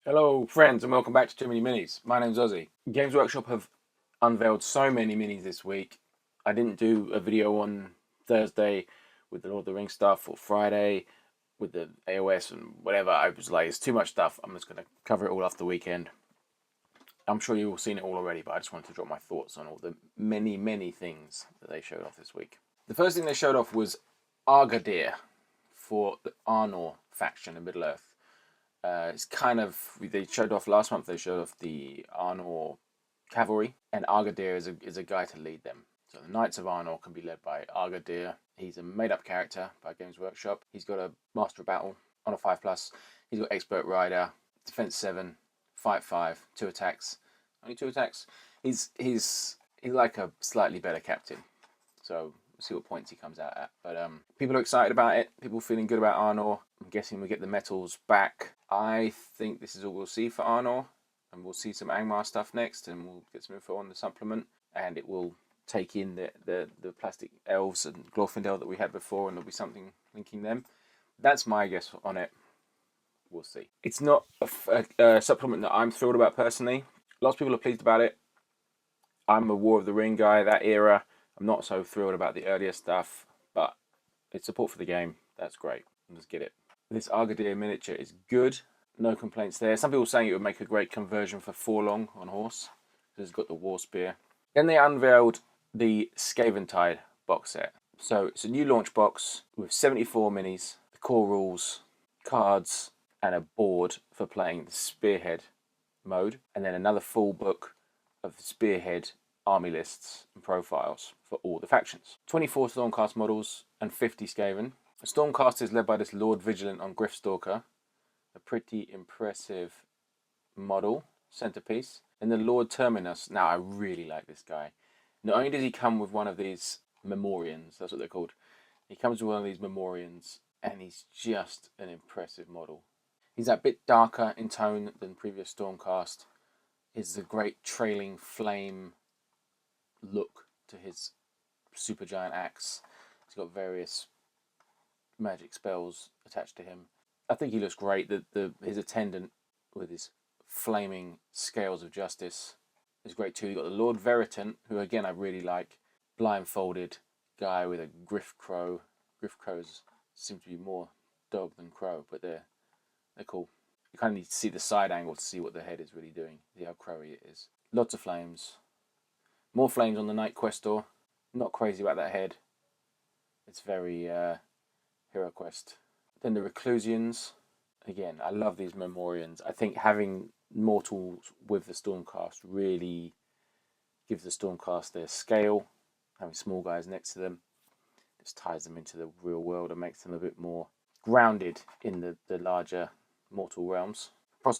Hello friends and welcome back to Too Many Minis. My name's Ossie. Games Workshop have unveiled so many minis this week. I didn't do a video on Thursday with the Lord of the Rings stuff or Friday with the AOS and whatever. I was like, it's too much stuff. I'm just going to cover it all after the weekend. I'm sure you've all seen it all already, but I just wanted to drop my thoughts on all the many things that they showed off this week. The first thing they showed off was Argadir for the Arnor faction in Middle-earth. It's kind of, they showed off last month, they showed off the Arnor cavalry, and Argadir is a guy to lead them. So the Knights of Arnor can be led by Argadir. He's a made-up character by Games Workshop. He's got a Master of Battle on a 5+. He's got Expert Rider, Defense 7, Fight 5, 2 attacks. Only 2 attacks. He's like a slightly better captain. So we'll see what points he comes out at. But people are excited about it. People feeling good about Arnor. I'm guessing we get the metals back. I think this is all we'll see for Arnor. And we'll see some Angmar stuff next. And we'll get some info on the supplement. And it will take in the plastic elves and Glorfindel that we had before. And there'll be something linking them. That's my guess on it. We'll see. It's not a supplement that I'm thrilled about personally. Lots of people are pleased about it. I'm a War of the Ring guy, that era. I'm not so thrilled about the earlier stuff, but it's support for the game. That's great. Let's get it. This Argadir miniature is good. No complaints there. Some people saying it would make a great conversion for Forlong on horse. It's got the war spear. Then they unveiled the Skaventide box set. So it's a new launch box with 74 minis, the core rules, cards, and a board for playing the Spearhead mode, and then another full book of the Spearhead army lists and profiles for all the factions. 24 Stormcast models and 50 Skaven. The Stormcast is led by this Lord Vigilant on Gryffstalker, a pretty impressive model, centerpiece. And the Lord Terminus, now I really like this guy. Not only does he come with one of these Memorians, that's what they're called, he comes with one of these Memorians and he's just an impressive model. He's a bit darker in tone than previous Stormcast. Is the great trailing flame look to his supergiant axe. He's got various magic spells attached to him. I think he looks great. His attendant with his flaming scales of justice is great too. You've got the Lord Veritant, who again I really like. Blindfolded guy with a Griff Crow. Griff Crows seem to be more dog than crow, but they're cool. You kind of need to see the side angle to see what the head is really doing, see how crowy it is. Lots of flames. More flames on the Night Questor. Not crazy about that head. It's very Hero Quest. Then the Reclusians. Again, I love these Memorians. I think having mortals with the Stormcast really gives the Stormcast their scale. Having small guys next to them just ties them into the real world and makes them a bit more grounded in the larger mortal realms.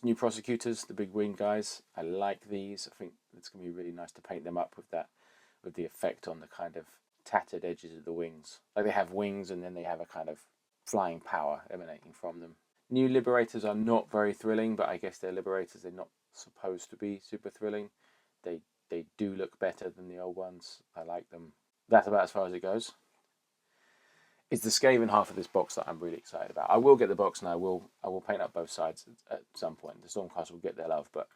New Prosecutors, the big wing guys. I like these. I think it's going to be really nice to paint them up with the effect on the kind of tattered edges of the wings. Like they have wings and then they have a kind of flying power emanating from them. New Liberators are not very thrilling, but I guess they're Liberators. They're not supposed to be super thrilling. They do look better than the old ones. I like them. That's about as far as it goes. It's the Skaven half of this box that I'm really excited about. I will get the box and I will paint up both sides at some point. The Stormcast will get their love, but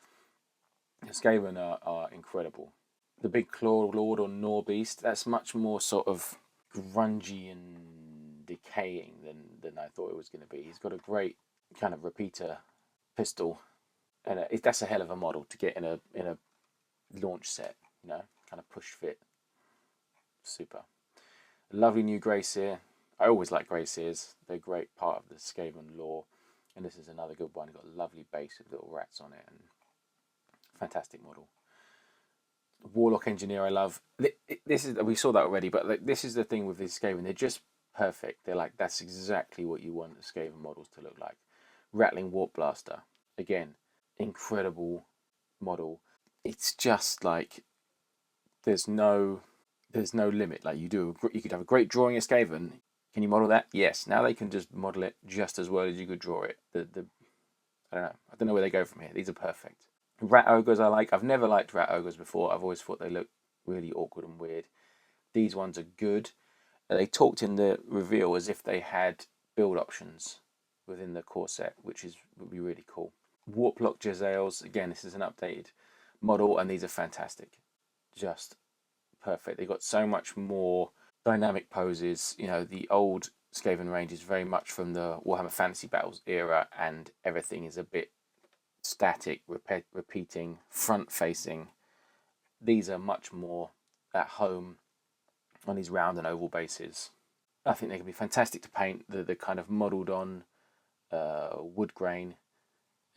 the Skaven are incredible. The big Claw Lord or Norbeast, that's much more sort of grungy and decaying than I thought it was going to be. He's got a great kind of repeater pistol, and that's a hell of a model to get in a launch set. You know, kind of push fit. Super. Lovely new Grey Seer. I always like Grey Seers. They're a great part of the Skaven lore. And this is another good one. It's got a lovely base with little rats on it. And fantastic model. Warlock Engineer I love. We saw that already, but this is the thing with these Skaven. They're just perfect. They're like, that's exactly what you want the Skaven models to look like. Rattling Warp Blaster. Again, incredible model. It's just like, there's no limit. Like you could have a great drawing of Skaven. Can you model that? Yes. Now they can just model it just as well as you could draw it. I don't know where they go from here. These are perfect. Rat Ogres I like. I've never liked Rat Ogres before. I've always thought they look really awkward and weird. These ones are good. They talked in the reveal as if they had build options within the core set, which would be really cool. Warplock Jezzails. Again, this is an updated model, and these are fantastic. Just perfect. They've got so much more dynamic poses. You know, the old Skaven range is very much from the Warhammer Fantasy Battles era, and everything is a bit static, repeating, front-facing. These are much more at home on these round and oval bases. I think they can be fantastic to paint. The kind of modelled on wood grain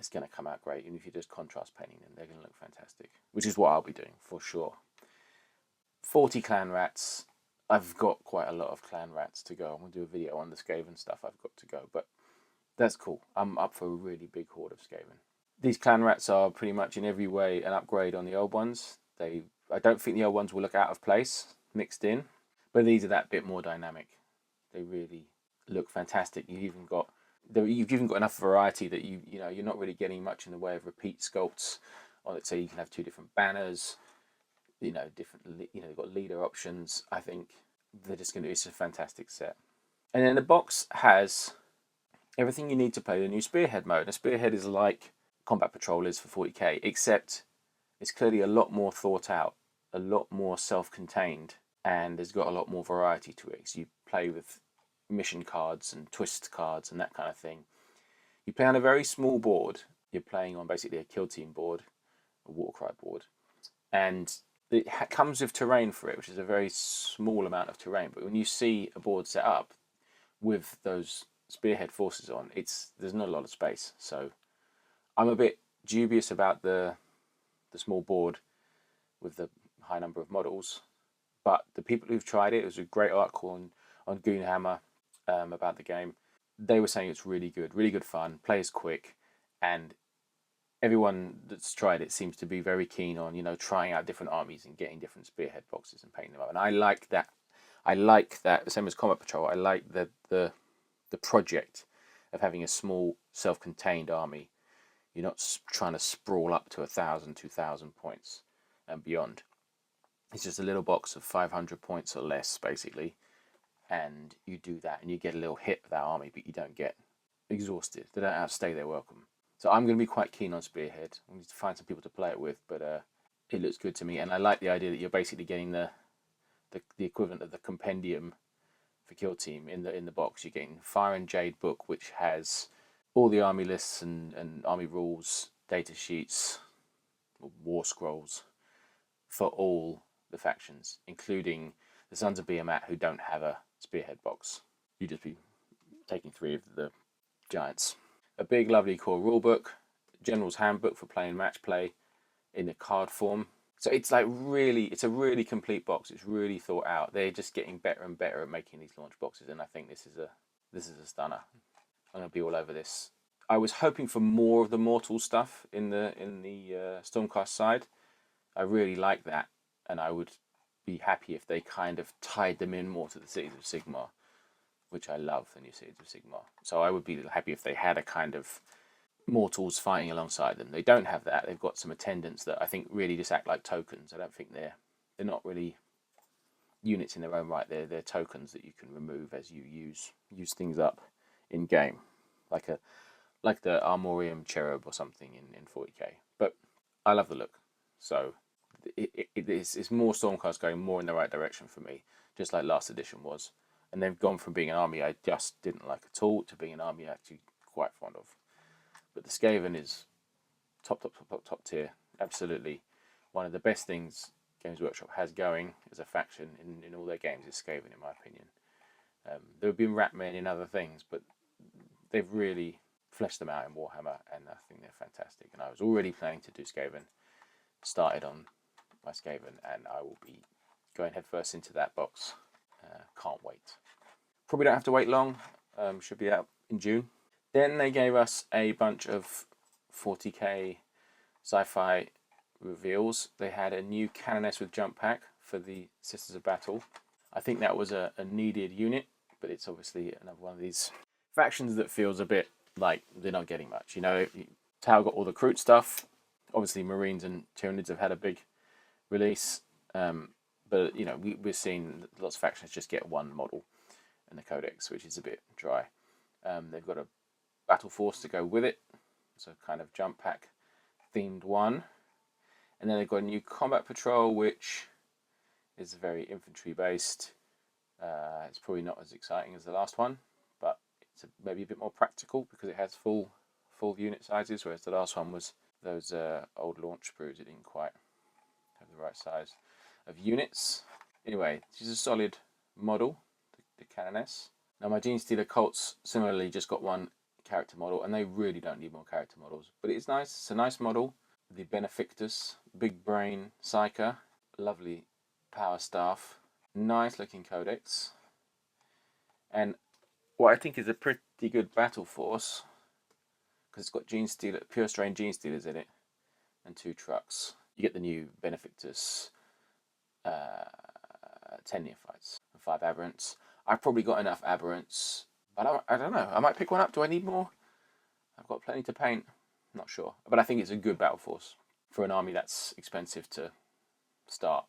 is going to come out great. And if you just contrast painting them, they're going to look fantastic, which is what I'll be doing for sure. 40 clan rats. I've got quite a lot of clan rats to go. I'm going to do a video on the Skaven stuff I've got to go, but that's cool. I'm up for a really big horde of Skaven. These clan rats are pretty much in every way an upgrade on the old ones. I don't think the old ones will look out of place mixed in, but these are that bit more dynamic. They really look fantastic. You've even got enough variety that you're not really getting much in the way of repeat sculpts. Or let's say you can have two different banners. They've got leader options. I think it's a fantastic set. And then the box has everything you need to play the new Spearhead mode. A Spearhead is like Combat Patrol is for 40k, except it's clearly a lot more thought out, a lot more self-contained, and there's got a lot more variety to it. So you play with mission cards and twist cards and that kind of thing. You play on a very small board. You're playing on basically a kill team board, a Warcry board, and it comes with terrain for it, which is a very small amount of terrain. But when you see a board set up with those Spearhead forces on, there's not a lot of space. So I'm a bit dubious about the small board with the high number of models. But the people who've tried it, was a great article on Goonhammer about the game. They were saying it's really good fun, plays quick, and everyone that's tried it seems to be very keen on, trying out different armies and getting different Spearhead boxes and painting them up. And I like that. The same as Combat Patrol. I like the project of having a small, self-contained army. You're not trying to sprawl up to 1,000, 2,000 points and beyond. It's just a little box of 500 points or less, basically, and you do that, and you get a little hit of that army, but you don't get exhausted. They don't outstay their welcome. So I'm going to be quite keen on Spearhead. I need to find some people to play it with, but it looks good to me, and I like the idea that you're basically getting the equivalent of the compendium for Kill Team in the box. You're getting Fire and Jade book, which has all the army lists and army rules, data sheets, war scrolls for all the factions, including the Sons of Behemat, who don't have a Spearhead box. You just be taking 3 of the giants. A big, lovely core rulebook, General's Handbook for playing match play in a card form. So it's a really complete box. It's really thought out. They're just getting better and better at making these launch boxes, and I think this is a stunner. I'm going to be all over this. I was hoping for more of the mortal stuff in the Stormcast side. I really like that, and I would be happy if they kind of tied them in more to the Cities of Sigmar, which I love, the new Cities of Sigmar. So I would be happy if they had a kind of mortals fighting alongside them. They don't have that. They've got some attendants that I think really just act like tokens. I don't think they're not really units in their own right. They're tokens that you can remove as you use things up in game, like the Armorium Cherub or something in 40k. But I love the look. So it's more Stormcast going more in the right direction for me, just like last edition was. And they've gone from being an army I just didn't like at all to being an army I actually quite fond of. But the Skaven is top tier. Absolutely. One of the best things Games Workshop has going as a faction in all their games is Skaven, in my opinion. There have been Ratmen in other things, but they've really fleshed them out in Warhammer, and I think they're fantastic. And I was already planning to do Skaven. Started on my Skaven, and I will be going headfirst into that box. Can't wait. Probably don't have to wait long. Should be out in June. Then they gave us a bunch of 40k sci-fi reveals. They had a new Canoness with jump pack for the Sisters of Battle. I think that was a needed unit, but it's obviously another one of these factions that feels a bit like they're not getting much. Tau got all the Kroot stuff. Obviously, Marines and Tyranids have had a big release, but we're seeing lots of factions just get one model in the Codex, which is a bit dry. They've got a Battle Force to go with it, It's a kind of jump pack themed one. And then they've got a new combat patrol, which is very infantry based. It's probably not as exciting as the last one, but it's maybe a bit more practical because it has full unit sizes, whereas the last one was those old launch sprues. It didn't quite have the right size of units. Anyway, this is a solid model, the Canoness. Now my Genestealer Colts similarly just got one character model, and they really don't need more character models, but it's nice. It's a nice model. The Benefictus big brain psyker, lovely power staff, nice looking codex, and what I think is a pretty good battle force, because it's got Genestealer, pure strain Genestealers in it, and 2 trucks. You get the new Benefictus 10 neophytes and 5 aberrants. I've probably got enough aberrants. I don't know. I might pick one up. Do I need more? I've got plenty to paint. Not sure. But I think it's a good battle force for an army that's expensive to start.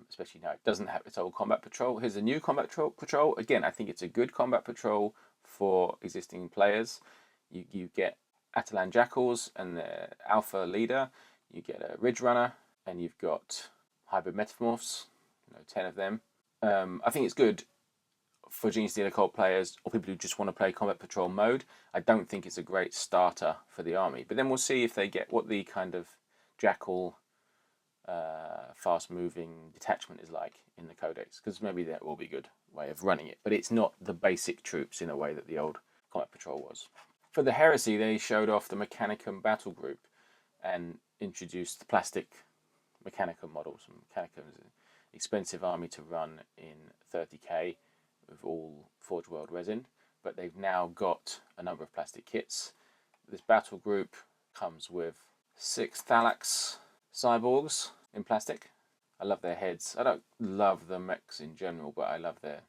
Especially now it doesn't have its old combat patrol. Here's a new combat patrol. Again, I think it's a good combat patrol for existing players. You get Atalan Jackals and the Alpha Leader. You get a Ridge Runner, and you've got Hybrid Metamorphs. 10 of them. I think it's good for Genestealer Cult players or people who just want to play combat patrol mode. I don't think it's a great starter for the army, but then we'll see if they get what the kind of Jackal fast-moving detachment is like in the Codex, because maybe that will be a good way of running it, but it's not the basic troops in a way that the old combat patrol was. For the Heresy, they showed off the Mechanicum battle group and introduced the plastic Mechanicum models. Mechanicum is an expensive army to run in 30k with all Forge World resin, but they've now got a number of plastic kits. This battle group comes with 6 Thalax cyborgs in plastic. I love their heads. I don't love the mechs in general, but I love their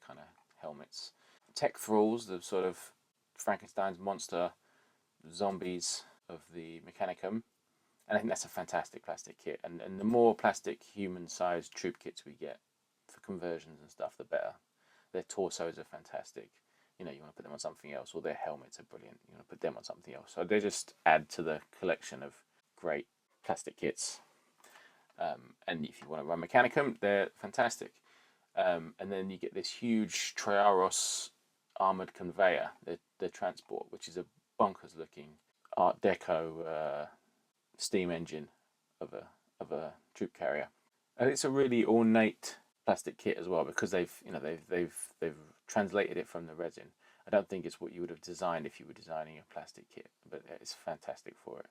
kind of helmets. Tech Thralls, the sort of Frankenstein's monster zombies of the Mechanicum. And I think that's a fantastic plastic kit. And the more plastic human-sized troop kits we get for conversions and stuff, the better. Their torsos are fantastic. You want to put them on something else, or their helmets are brilliant. You want to put them on something else. So they just add to the collection of great plastic kits. And if you want to run Mechanicum, they're fantastic. And then you get this huge Triaros armoured conveyor, the transport, which is a bonkers-looking Art Deco steam engine of a troop carrier, and it's a really ornate plastic kit as well, because they've translated it from the resin. I don't think it's what you would have designed if you were designing a plastic kit, but it's fantastic for it.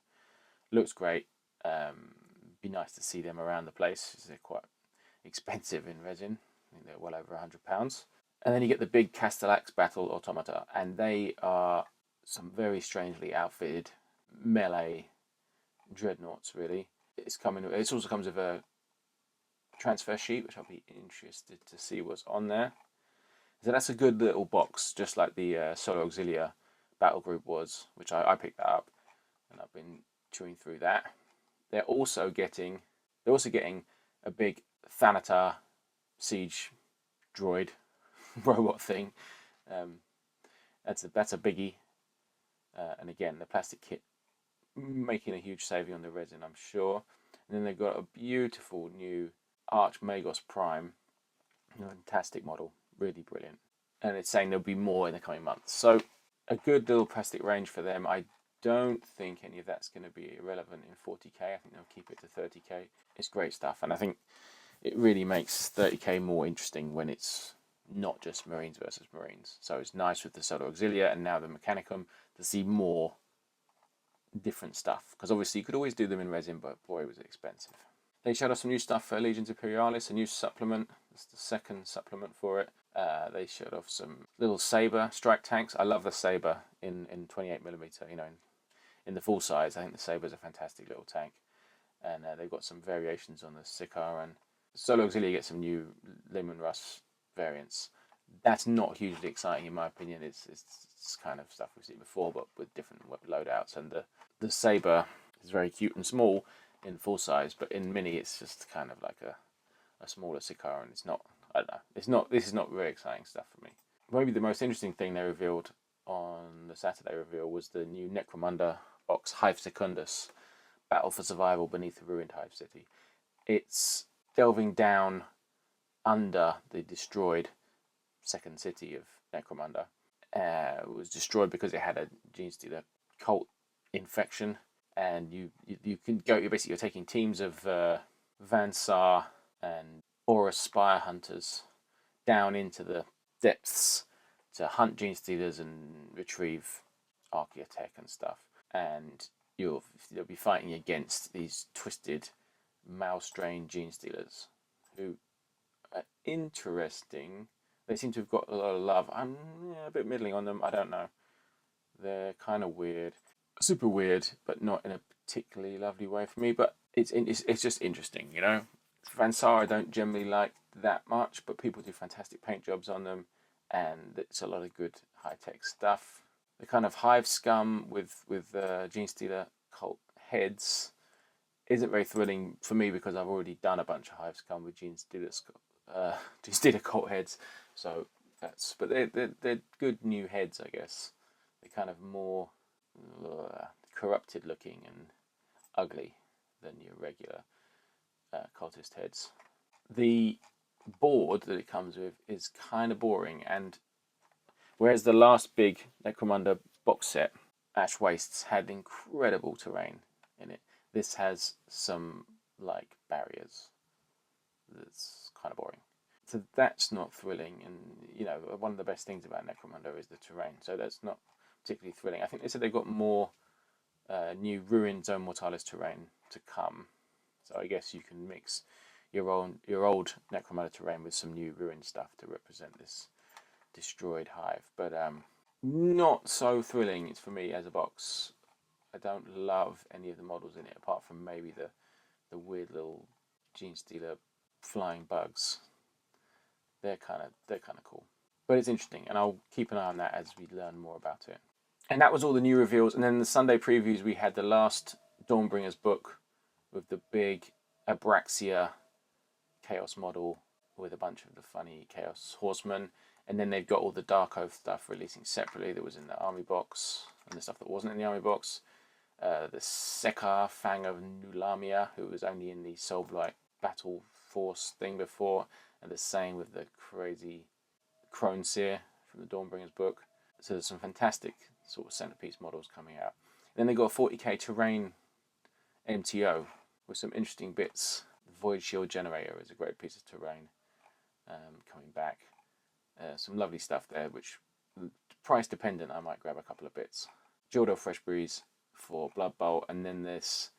Looks great. Be nice to see them around the place. They're quite expensive in resin. I think they're well over £100. And then you get the big Castellax Battle Automata, and they are some very strangely outfitted melee dreadnoughts, really. It also comes with a transfer sheet, which I'll be interested to see what's on there. So that's a good little box, just like the Solo Auxilia battle group was, which I picked that up, and I've been chewing through that. They're also getting a big Thanatar siege droid robot thing. That's a biggie, and again the plastic kit making a huge saving on the resin, I'm sure. And then they've got a beautiful new Arch Magos Prime, fantastic model, really brilliant. And it's saying there'll be more in the coming months. So a good little plastic range for them. I don't think any of that's going to be irrelevant in 40k. I think they'll keep it to 30k. It's great stuff, and I think it really makes 30k more interesting when it's not just Marines versus Marines. So it's nice with the Solo Auxilia and now the Mechanicum to see more different stuff, because obviously you could always do them in resin, but boy was it expensive. They showed us some new stuff for Legions Imperialis, a new supplement. It's the second supplement for it. They showed off some little Sabre strike tanks. I love the Sabre in 28mm, in the full size. I think the Sabre's a fantastic little tank. And they've got some variations on the Sikaran. Solo Auxilia gets some new Limon Russ variants. That's not hugely exciting in my opinion. It's kind of stuff we've seen before, but with different loadouts. And the Sabre is very cute and small in full size, but in mini it's just kind of like a smaller Sikaran. It's not, I don't know. This is not really exciting stuff for me. Maybe the most interesting thing they revealed on the Saturday reveal was the new Necromunda box, Hive Secundus, Battle for Survival Beneath the Ruined Hive City. It's delving down under the destroyed second city of Necromunda. It was destroyed because it had a Genestealer cult infection, and you can go. You're taking teams of Vansar and Aura Spire hunters down into the depths to hunt Genestealers and retrieve Archaeotech and stuff. And you'll be fighting against these twisted Malstrain Genestealers who are interesting. They seem to have got a lot of love. I'm a bit middling on them. I don't know. They're kind of weird, super weird, but not in a particularly lovely way for me. But it's just interesting, you know. Vansar I don't generally like that much, but people do fantastic paint jobs on them, and it's a lot of good high tech stuff. The kind of hive scum with Genestealer cult heads isn't very thrilling for me because I've already done a bunch of hive scum with Genestealer cult heads. So but they're good new heads, I guess. They're kind of more corrupted looking and ugly than your regular cultist heads. The board that it comes with is kind of boring, and whereas the last big Necromunda box set, Ash Wastes, had incredible terrain in it, this has some like barriers that's kind of boring. So that's not thrilling, and you know, one of the best things about Necromunda is the terrain, so that's not particularly thrilling. I think they said they've got more new Ruined Zone Mortalis terrain to come, so I guess you can mix your old Necromunda terrain with some new Ruined stuff to represent this destroyed hive, but not so thrilling. It's for me as a box. I don't love any of the models in it, apart from maybe the weird little Genestealer flying bugs. They're kind of cool, but it's interesting, and I'll keep an eye on that as we learn more about it. And that was all the new reveals. And then the Sunday previews, we had the last Dawnbringers book with the big Abraxia Chaos model with a bunch of the funny Chaos Horsemen, and then they've got all the Dark Oath stuff releasing separately that was in the army box, and the stuff that wasn't in the army box. The Sekar Fang of Nulamia, who was only in the Soulblight Battle Force thing before, and the same with the crazy Crone Seer from the Dawnbringers book. So there's some fantastic sort of centerpiece models coming out. And then they got a 40k terrain MTO with some interesting bits. The Void Shield Generator is a great piece of terrain coming back. Some lovely stuff there, which price dependent, I might grab a couple of bits. Jordo Fresh Breeze for Blood Bowl, and then this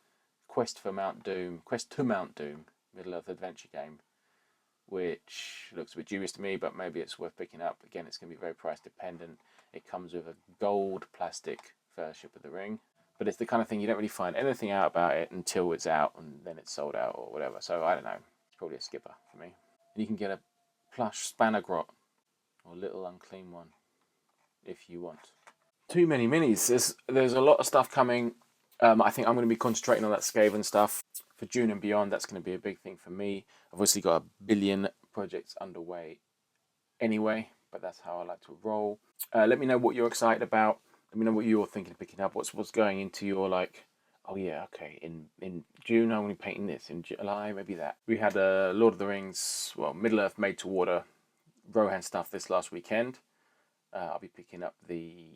Quest to Mount Doom, Middle-earth adventure game, which looks a bit dubious to me, but maybe it's worth picking up. Again, it's going to be very price dependent. It comes with a gold plastic Fellowship of the Ring, but it's the kind of thing you don't really find anything out about it until it's out, and then it's sold out or whatever. So I don't know, it's probably a skipper for me. And you can get a plush Spanner Grot, or Little Unclean One, if you want. Too many minis. There's a lot of stuff coming. I think I'm going to be concentrating on that Skaven stuff for June and beyond. That's going to be a big thing for me. I've obviously got a billion projects underway anyway, but that's how I like to roll. Let me know what you're excited about. Let me know what you're thinking of picking up. What's going into your, like, oh yeah, okay, in June I'm going to be painting this. In July, maybe that. We had a Lord of the Rings, Middle-earth Made to Water Rohan stuff this last weekend. I'll be picking up the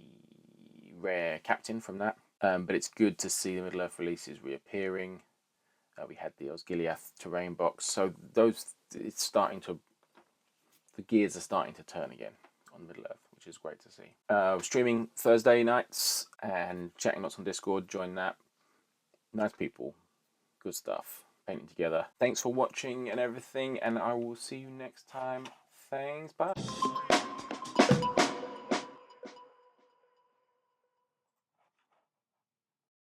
rare Captain from that. But it's good to see the Middle-earth releases reappearing. We had the Osgiliath terrain box. So the gears are starting to turn again on Middle-earth, which is great to see. We're streaming Thursday nights and chatting lots on Discord. Join that. Nice people. Good stuff. Painting together. Thanks for watching and everything, and I will see you next time. Thanks. Bye.